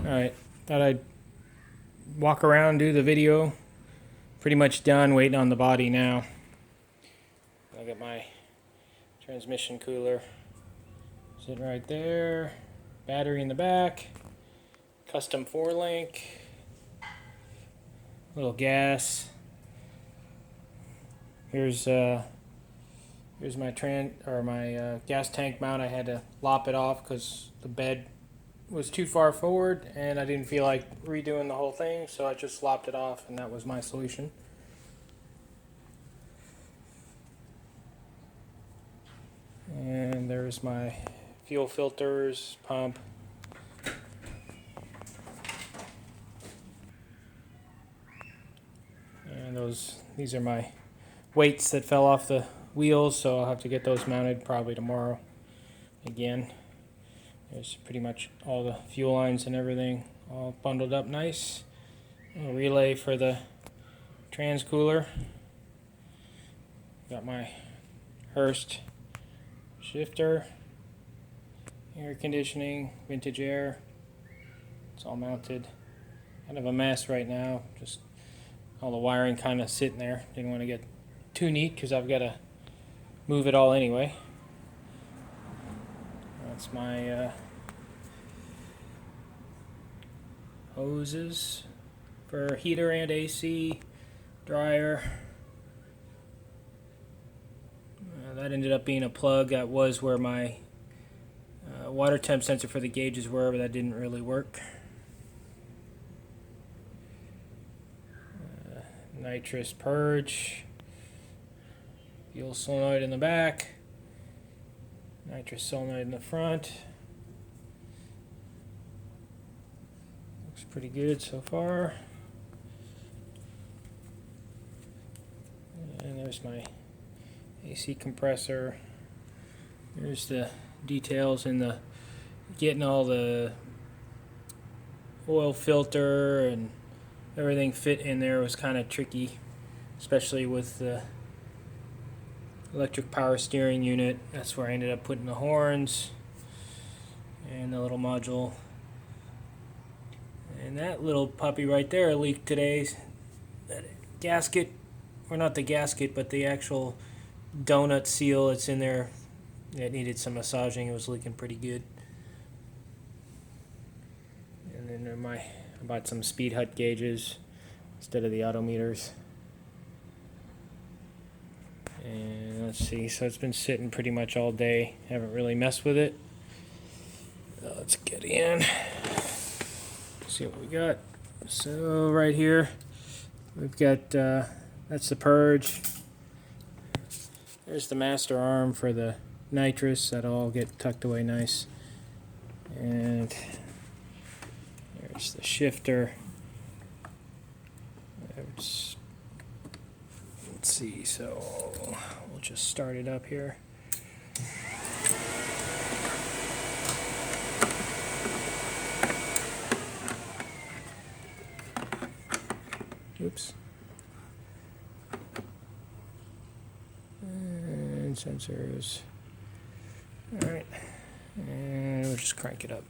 Alright, thought I'd walk around, do the video. Pretty much done, waiting on the body now. I got my transmission cooler sitting right there. Battery in the back. Custom 4-link. Little gas. Here's my gas tank mount. I had to lop it off because the bed was too far forward and I didn't feel like redoing the whole thing, so I just lopped it off, and that was my solution. And there's my fuel filters, pump. And these are my weights that fell off the wheels, so I'll have to get those mounted probably tomorrow again. There's pretty much all the fuel lines and everything all bundled up nice. A relay for the trans cooler. Got my Hurst shifter, air conditioning, vintage air. It's all mounted. Kind of a mess right now. Just all the wiring kind of sitting there. Didn't want to get too neat because I've got to move it all anyway. That's my hoses for heater and AC, dryer. That ended up being a plug. That was where my water temp sensor for the gauges were, but that didn't really work. Nitrous purge. Fuel solenoid in the back. Nitrous solenoid in the front. Looks pretty good so far. And there's my AC compressor. There's the details in the getting all the oil filter and everything fit in there was kind of tricky, especially with the electric power steering unit. That's where I ended up putting the horns and the little module. And that little puppy right there leaked today. That gasket, or not the gasket, but the actual donut seal that's in there, it needed some massaging. It was leaking pretty good. And then I bought some speed hut gauges instead of the auto meters. And let's see, so it's been sitting pretty much all day. Haven't really messed with it. Let's get in. See what we got. So right here, we've got, that's the purge. There's the master arm for the nitrous. That'll all get tucked away nice. And there's the shifter. Let's see, so we'll just start it up here. Oops. And sensors. Alright. And we'll just crank it up.